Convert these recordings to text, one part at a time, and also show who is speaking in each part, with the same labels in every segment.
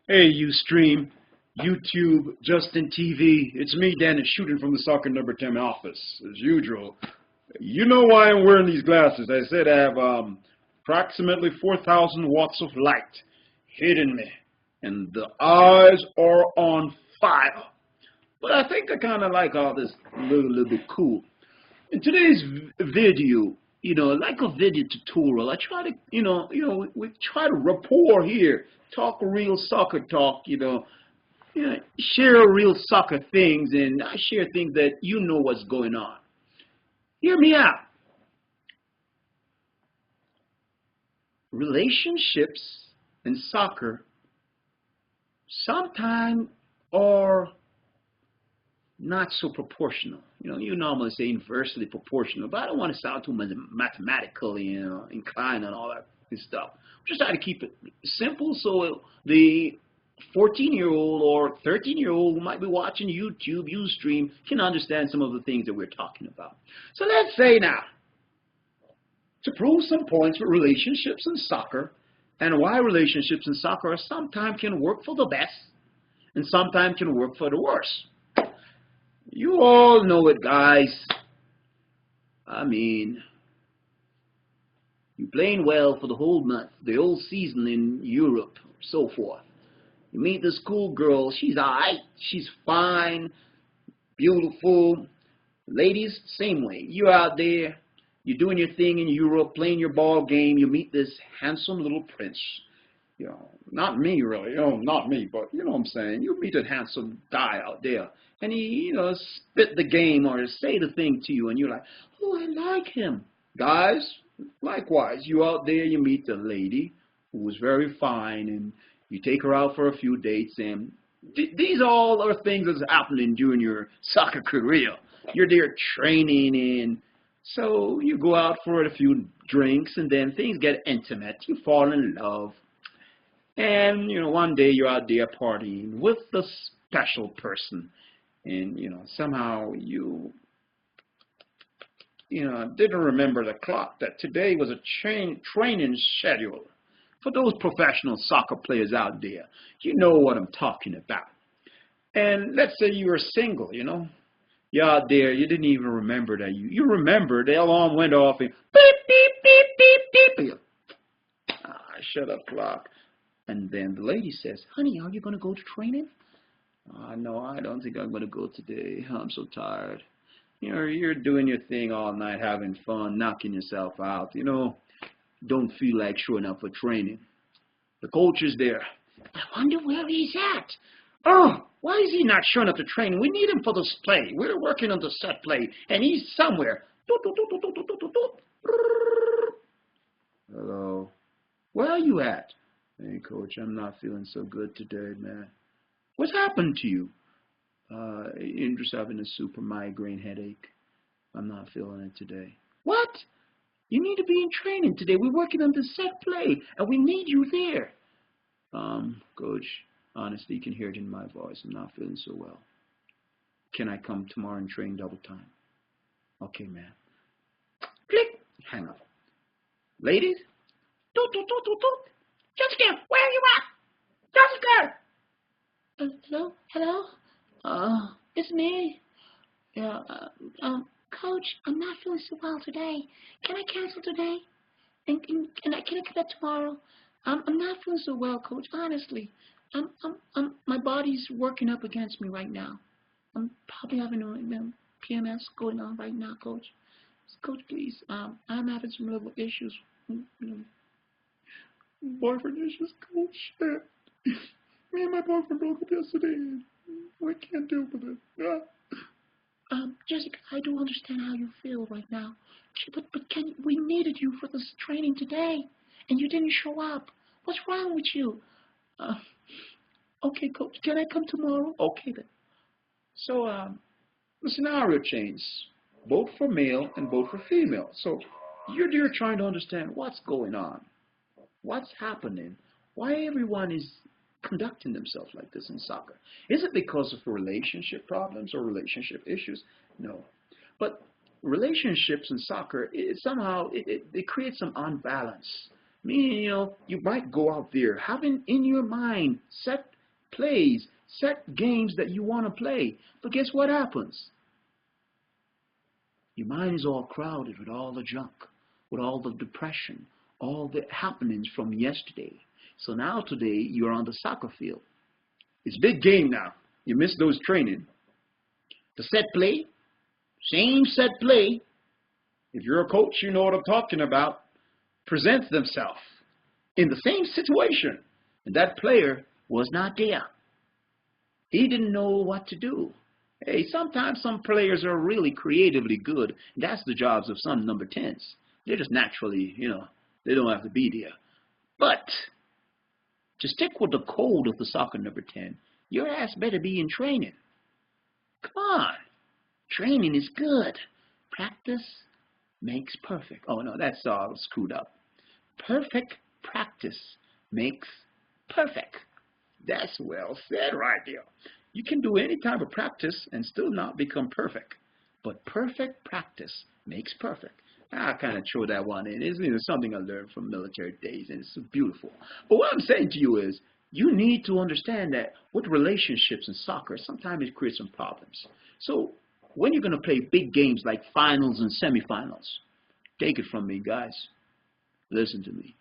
Speaker 1: Hey, Ustream, YouTube, Justin TV. It's me, Dennis, shooting from the Soccer Number 10 office, as usual. You know why I'm wearing these glasses. I said I have approximately 4,000 watts of light hitting me, and the eyes are on fire. But I think I kind of like all this little bit cool. In today's video, like a video tutorial, I try to, we try to rapport here, talk real soccer talk, share real soccer things, and I share things that you know what's going on. Hear me out. Relationships in soccer sometimes are not so proportional. You normally say inversely proportional, but I don't want to sound too much mathematically, inclined and all that good stuff. Just try to keep it simple so the 14-year-old or 13-year-old who might be watching YouTube, Ustream, can understand some of the things that we're talking about. So let's say now, to prove some points with relationships in soccer and why relationships in soccer sometimes can work for the best and sometimes can work for the worst. You all know it, guys. I mean, you're playing well for the whole month, the whole season in Europe, so forth. You meet this cool girl, she's alright, she's fine, beautiful. Ladies, same way. You're out there, you're doing your thing in Europe, playing your ball game, you meet this handsome little prince. Not me really, not me, but you know what I'm saying. You meet a handsome guy out there, and he, spit the game or say the thing to you, and you're like, oh, I like him. Guys, likewise, you out there, you meet a lady who was very fine, and you take her out for a few dates, and these all are things that's happening during your soccer career. You're there training, and so you go out for a few drinks, and then things get intimate. You fall in love. And, one day you're out there partying with the special person. And, somehow you, didn't remember the clock that today was a training schedule. For those professional soccer players out there, you know what I'm talking about. And let's say you were single, You're out there, you didn't even remember that you remembered, the alarm went off and beep, beep, beep, beep, beep. Shut up, clock. And then the lady says, honey, are you going to go to training? No, I don't think I'm going to go today. I'm so tired. You're doing your thing all night, having fun, knocking yourself out. Don't feel like showing up for training. The coach is there. I wonder where he's at. Oh, why is he not showing up to training? We need him for this play. We're working on the set play, and he's somewhere. Hello. Where are you at? Hey, coach, I'm not feeling so good today, man. What's happened to you? I'm just having a super migraine headache. I'm not feeling it today. What? You need to be in training today. We're working on the set play, and we need you there. Coach, honestly, you can hear it in my voice. I'm not feeling so well. Can I come tomorrow and train double time? Okay, man. Click. Hang up. Ladies? Doot, doot, doot, doot, doot. Jessica, where are you at? Jessica! Hello? It's me. Yeah, Coach, I'm not feeling so well today. Can I cancel today? And can I come back tomorrow? I'm not feeling so well, Coach, honestly. My body's working up against me right now. I'm probably having a PMS going on right now, Coach. Coach, please, I'm having some little issues. Boyfriend issues, Coach. Shit. Me and my boyfriend broke up yesterday, and we can't deal with it. Jessica, I do understand how you feel right now, but we needed you for this training today, and you didn't show up. What's wrong with you? Okay, Coach, can I come tomorrow? Okay, then. So, the scenario changed, both for male and both for female. So, you're trying to understand what's going on. What's happening? Why everyone is conducting themselves like this in soccer? Is it because of relationship problems or relationship issues? No. But relationships in soccer, it creates some unbalance. Meaning, you might go out there having in your mind set plays, set games that you want to play. But guess what happens? Your mind is all crowded with all the junk, with all the depression, all the happenings from yesterday. So now today you're on the soccer field. It's big game now. You missed those training. The set play, same set play. If you're a coach, you know what I'm talking about. Presents themselves in the same situation. And that player was not there. He didn't know what to do. Hey, sometimes some players are really creatively good. That's the jobs of some number 10s. They're just naturally, they don't have to be there. But to stick with the code of the soccer number 10, your ass better be in training. Come on. Training is good. Practice makes perfect. Oh, no, that's all screwed up. Perfect practice makes perfect. That's well said right there. You can do any type of practice and still not become perfect. But perfect practice makes perfect. I kind of throw that one in. It's something I learned from military days, and it's so beautiful. But what I'm saying to you is, you need to understand that with relationships in soccer, sometimes it creates some problems. So when you're going to play big games like finals and semifinals, take it from me, guys. Listen to me.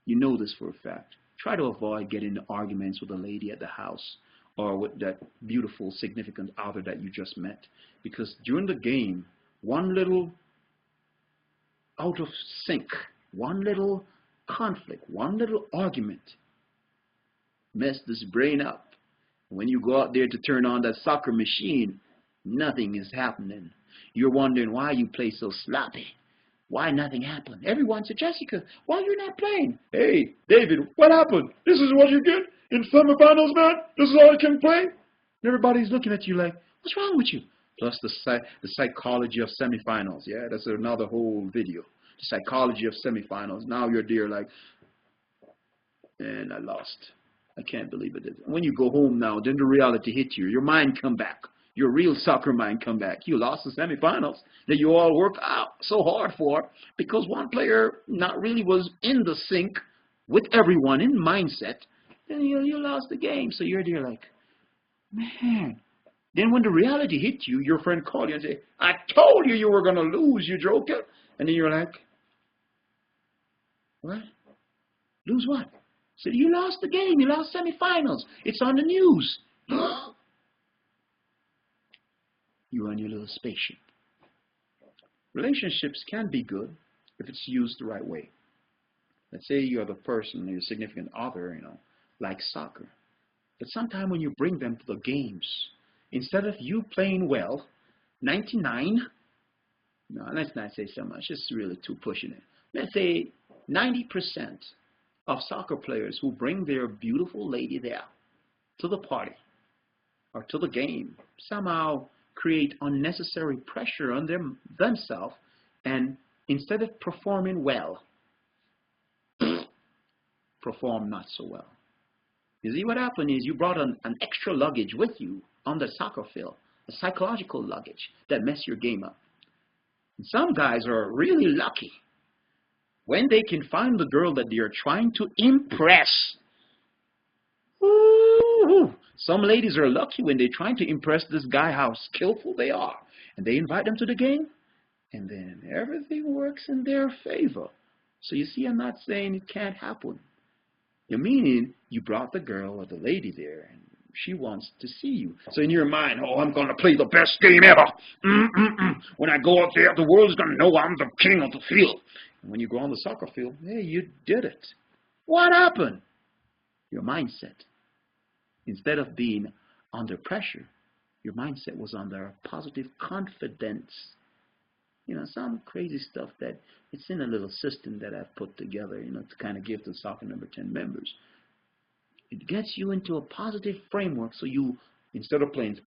Speaker 1: You know this for a fact. Try to avoid getting into arguments with a lady at the house or with that beautiful, significant other that you just met. Because during the game, one little out of sync, one little conflict, one little argument messed this brain up. When you go out there to turn on that soccer machine, nothing is happening. You're wondering why you play so sloppy. Why nothing happened? Everyone said, Jessica, why you're not playing? Hey, David, what happened? This is what you get in semifinals, man? This is all you can play? And everybody's looking at you like, what's wrong with you? Plus the psychology of semifinals. Yeah, that's another whole video. The psychology of semifinals. Now you're there like, and I lost. I can't believe it. When you go home now, then the reality hits you. Your mind come back. Your real soccer mind come back. You lost the semifinals that you all worked out so hard for because one player not really was in the sync with everyone in mindset. Then you lost the game. So you're there like, man. Then when the reality hit you, your friend called you and said, I told you you were going to lose, you joker. And then you're like, what? Lose what? So you lost the game. You lost semifinals. It's on the news. You're on your little spaceship. Relationships can be good if it's used the right way. Let's say you're the person, your significant other, like soccer. But sometimes when you bring them to the games, instead of you playing well, 99, no, let's not say so much. It's really too pushing it. Let's say 90% of soccer players who bring their beautiful lady there to the party or to the game somehow create unnecessary pressure on themselves, and instead of performing well, perform not so well. You see, what happened is you brought an extra luggage with you on the soccer field, a psychological luggage that mess your game up. And some guys are really lucky when they can find the girl that they are trying to impress. Ooh, some ladies are lucky when they're trying to impress this guy how skillful they are. And they invite them to the game, and then everything works in their favor. So you see, I'm not saying it can't happen. Meaning, you brought the girl or the lady there, and she wants to see you. So in your mind, oh, I'm going to play the best game ever. When I go out there, the world is going to know I'm the king of the field. And when you go on the soccer field, hey, you did it. What happened? Your mindset. Instead of being under pressure, your mindset was under positive confidence. Some crazy stuff that it's in a little system that I've put together, to kind of give the soccer number 10 members. It gets you into a positive framework, so you, instead of playing,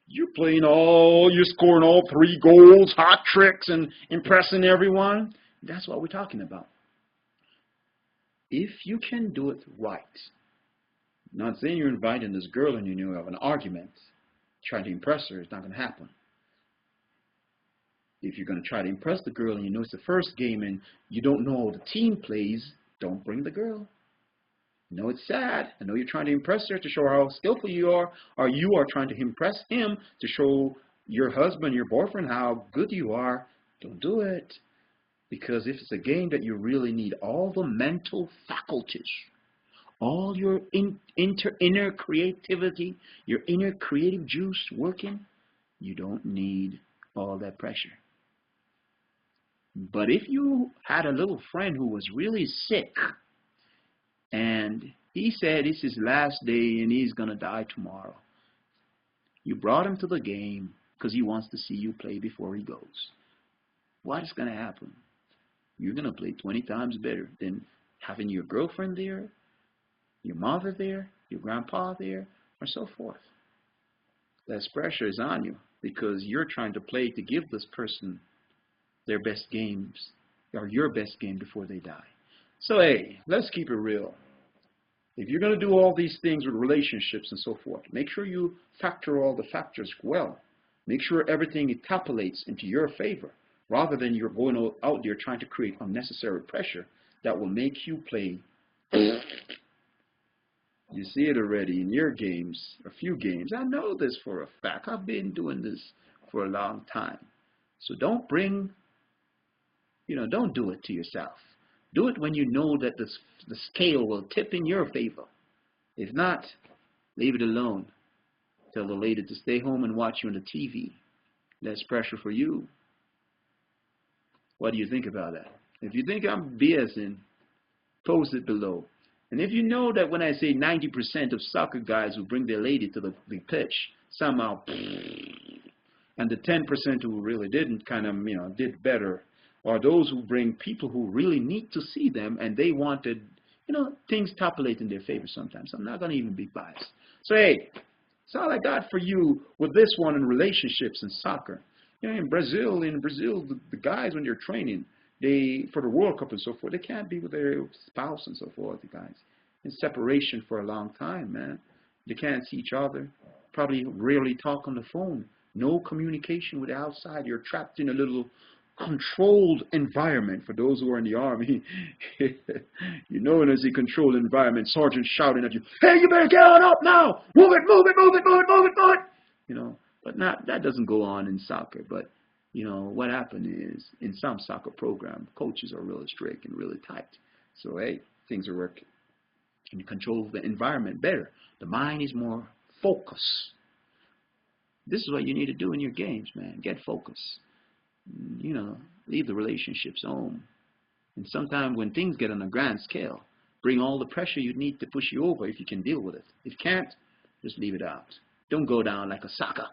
Speaker 1: you're scoring all 3 goals, hot tricks, and impressing everyone. That's what we're talking about. If you can do it right, not saying you're inviting this girl and you have an argument, trying to impress her, it's not going to happen. If you're going to try to impress the girl and you know it's the first game and you don't know how the team plays, don't bring the girl. I know it's sad. I know you're trying to impress her to show how skillful you are, or you are trying to impress him to show your husband, your boyfriend, how good you are. Don't do it. Because if it's a game that you really need all the mental faculties, all your inner creativity, your inner creative juice working, you don't need all that pressure. But if you had a little friend who was really sick, and he said it's his last day and he's going to die tomorrow, you brought him to the game because he wants to see you play before he goes. What is going to happen? You're going to play 20 times better than having your girlfriend there, your mother there, your grandpa there, or so forth. Less pressure is on you because you're trying to play to give this person their best games, or your best game before they die. So, hey, let's keep it real. If you're going to do all these things with relationships and so forth, make sure you factor all the factors well. Make sure everything interpolates into your favor, rather than you're going out there trying to create unnecessary pressure that will make you play. You see it already in your games, a few games. I know this for a fact. I've been doing this for a long time. So don't bring, don't do it to yourself. Do it when you know that the scale will tip in your favor. If not, leave it alone. Tell the lady to stay home and watch you on the TV. Less pressure for you. What do you think about that? If you think I'm BSing, post it below. And if you know that when I say 90% of soccer guys who bring their lady to the pitch, somehow, and the 10% who really didn't did better, or those who bring people who really need to see them and they wanted, things topulate in their favor sometimes. I'm not going to even be biased. So, hey, that's all I got for you with this one in relationships and soccer. In Brazil, the guys, when they're training, for the World Cup and so forth, they can't be with their spouse and so forth, the guys. In separation for a long time, man. They can't see each other. Probably rarely talk on the phone. No communication with the outside. You're trapped in a little controlled environment. For those who are in the army, when there's a controlled environment, sergeant shouting at you, "Hey, you better get on up now! Move it, move it, move it, move it, move it, move it!" But that doesn't go on in soccer. But what happened is, in some soccer program, coaches are really strict and really tight. So, hey, things are working. And you control the environment better. The mind is more focused. This is what you need to do in your games, man. Get focused. Leave the relationships home. And sometimes when things get on a grand scale, bring all the pressure you need to push you over if you can deal with it. If you can't, just leave it out. Don't go down like a sucker.